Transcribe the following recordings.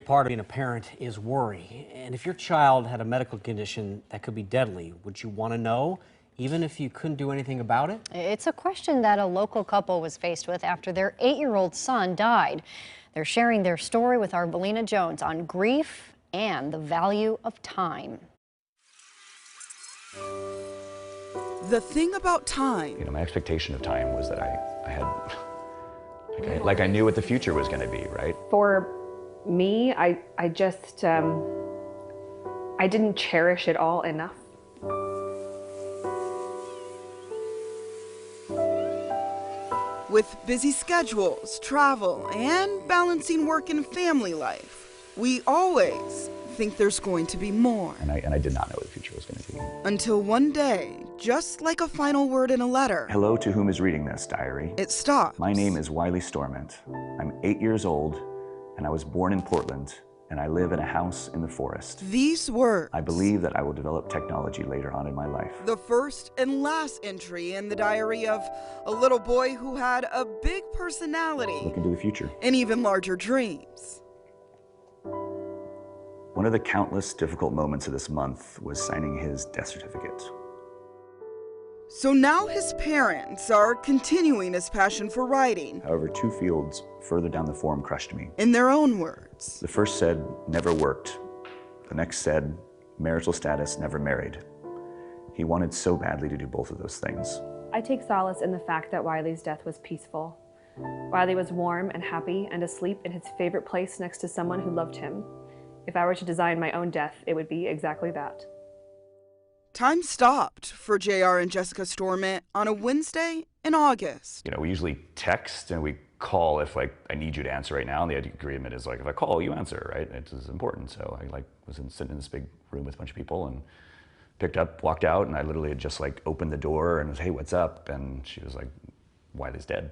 part of being a parent is worry. And if your child had a medical condition that could be deadly, would you want to know, even if you couldn't do anything about it? It's a question that a local couple was faced with after their 8-year-old son died. They're sharing their story with our Valina Jones on grief and the value of time. The thing about time. You know, my expectation of time was that I had, I knew what the future was going to be, right? For me, I just, I didn't cherish it all enough. With busy schedules, travel, and balancing work and family life, we always think there's going to be more. And I did not know what the future was going to be. Until one day, just like a final word in a letter. Hello to whom is reading this diary. It stops. My name is Wiley Storment. I'm 8 years old, and I was born in Portland, and I live in a house in the forest. These words. I believe that I will develop technology later on in my life. The first and last entry in the diary of a little boy who had a big personality. Look into the future. And even larger dreams. One of the countless difficult moments of this month was signing his death certificate. So now his parents are continuing his passion for writing. However, 2 fields further down the form crushed me. In their own words. The first said, never worked. The next said, marital status, never married. He wanted so badly to do both of those things. I take solace in the fact that Wiley's death was peaceful. Wiley was warm and happy and asleep in his favorite place next to someone who loved him. If I were to design my own death, it would be exactly that. Time stopped for JR and Jessica Storment on a Wednesday in August. You know, we usually text and we call if I need you to answer right now, and the agreement is if I call, you answer, right? It is important. So I was sitting in this big room with a bunch of people and picked up, walked out, and I literally had just opened the door and was, hey, what's up? And she was like, Wiley's dead.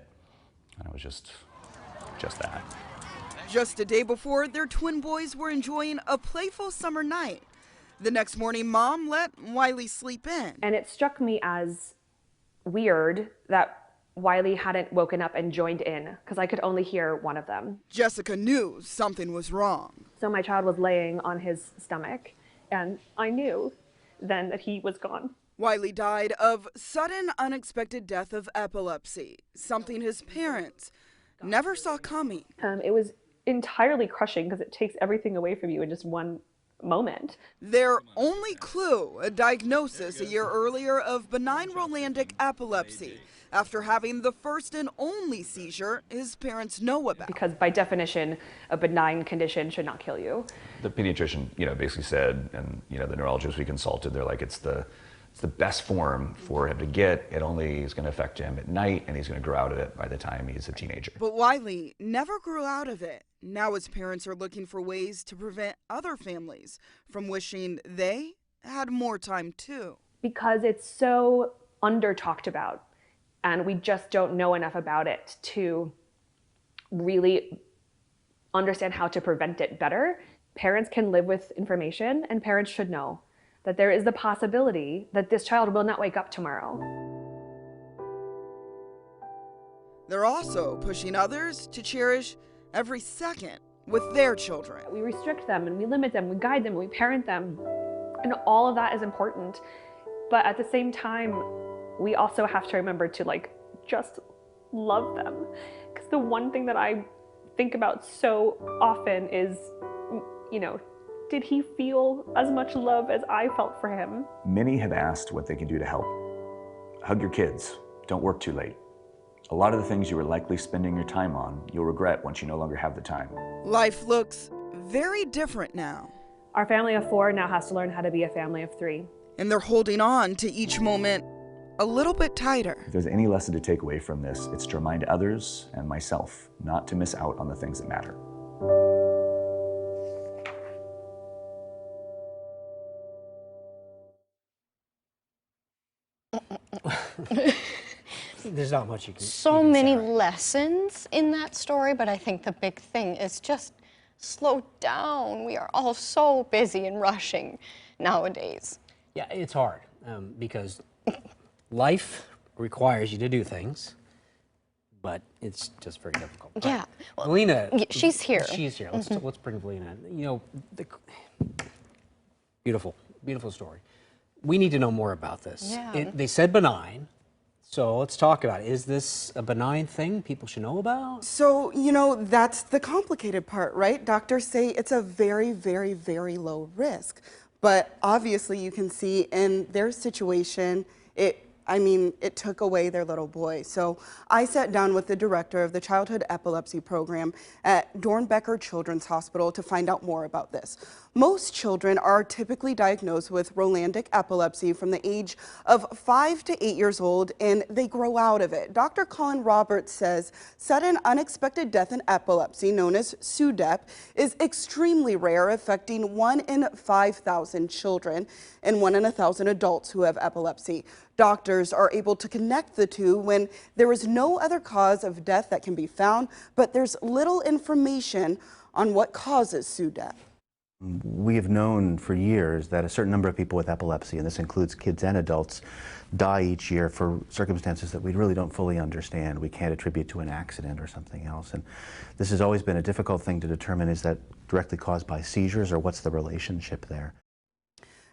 And it was just that. Just a day before, their twin boys were enjoying a playful summer night. The next morning, Mom let Wiley sleep in. And it struck me as weird that Wiley hadn't woken up and joined in, because I could only hear one of them. Jessica knew something was wrong. So my child was laying on his stomach, and I knew then that he was gone. Wiley died of sudden, unexpected death of epilepsy, something his parents never saw coming. It was entirely crushing because it takes everything away from you in just one moment. Their only clue, a diagnosis a year earlier of benign Rolandic epilepsy, after having the first and only seizure his parents know about. Because by definition, a benign condition should not kill you. The pediatrician, basically said, and the neurologists we consulted, they're like, it's the best form for him to get. It only is going to affect him at night, and he's going to grow out of it by the time he's a teenager. But Wiley never grew out of it. Now his parents are looking for ways to prevent other families from wishing they had more time too. Because it's so under-talked about, and we just don't know enough about it to really understand how to prevent it better. Parents can live with information, and parents should know that there is the possibility that this child will not wake up tomorrow. They're also pushing others to cherish every second with their children. We restrict them and we limit them, we guide them, we parent them, and all of that is important. But at the same time, we also have to remember to just love them. Because the one thing that I think about so often is, did he feel as much love as I felt for him? Many have asked what they can do to help. Hug your kids. Don't work too late. A lot of the things you were likely spending your time on, you'll regret once you no longer have the time. Life looks very different now. Our family of 4 now has to learn how to be a family of 3. And they're holding on to each moment a little bit tighter. If there's any lesson to take away from this, it's to remind others and myself not to miss out on the things that matter. There's not much you can So many lessons in that story, but I think the big thing is just slow down. We are all so busy and rushing nowadays. Yeah, it's hard because life requires you to do things but it's just very difficult. Yeah. Well, Valina. she's here. She's here. Let's bring Valina in. You know, beautiful, beautiful story. We need to know more about this. Yeah. They said benign. So let's talk about it. Is this a benign thing people should know about? So, you know, that's the complicated part, right? Doctors say it's a very, very, very low risk. But obviously you can see in their situation, it took away their little boy. So I sat down with the director of the Childhood Epilepsy Program at Dornbecker Children's Hospital to find out more about this. Most children are typically diagnosed with Rolandic epilepsy from the age of 5 to 8 years old, and they grow out of it. Dr. Colin Roberts says sudden unexpected death in epilepsy, known as SUDEP, is extremely rare, affecting 1 in 5,000 children and 1 in 1,000 adults who have epilepsy. Doctors are able to connect the two when there is no other cause of death that can be found, but there's little information on what causes SUDEP. We have known for years that a certain number of people with epilepsy, and this includes kids and adults, die each year for circumstances that we really don't fully understand. We can't attribute to an accident or something else. And this has always been a difficult thing to determine. Is that directly caused by seizures, or what's the relationship there?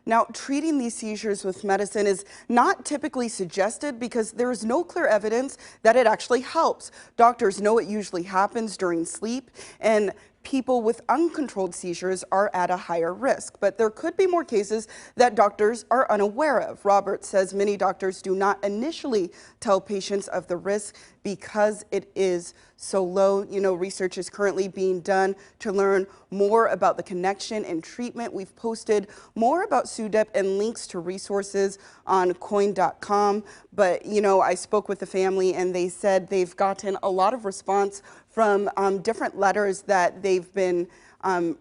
Now, treating these seizures with medicine is not typically suggested because there is no clear evidence that it actually helps. Doctors know it usually happens during sleep, and people with uncontrolled seizures are at a higher risk. But there could be more cases that doctors are unaware of. Roberts says many doctors do not initially tell patients of the risk because it is so low. You know, research is currently being done to learn more about the connection and treatment. We've posted more about SUDEP and links to resources on coin.com. But, you know, I spoke with the family and they said they've gotten a lot of response from different letters that they've been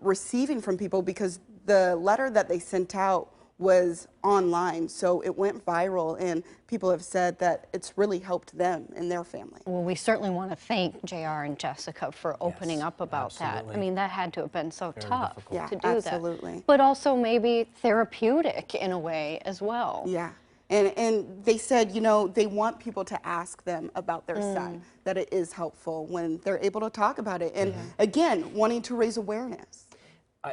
receiving from people, because the letter that they sent out was online, so it went viral, and people have said that it's really helped them and their family. Well, we certainly want to thank JR and Jessica for opening up about that. I mean, that had to have been so tough to do absolutely. that. But also maybe therapeutic in a way as well. Yeah. And they said, you know, they want people to ask them about their son, that it is helpful when they're able to talk about it. And again, wanting to raise awareness.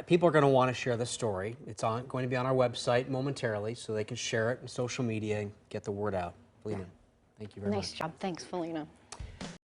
People are going to want to share this story. It's going to be on our website momentarily, so they can share it in social media and get the word out. Felina, thank you very much. Nice job. Thanks, Felina.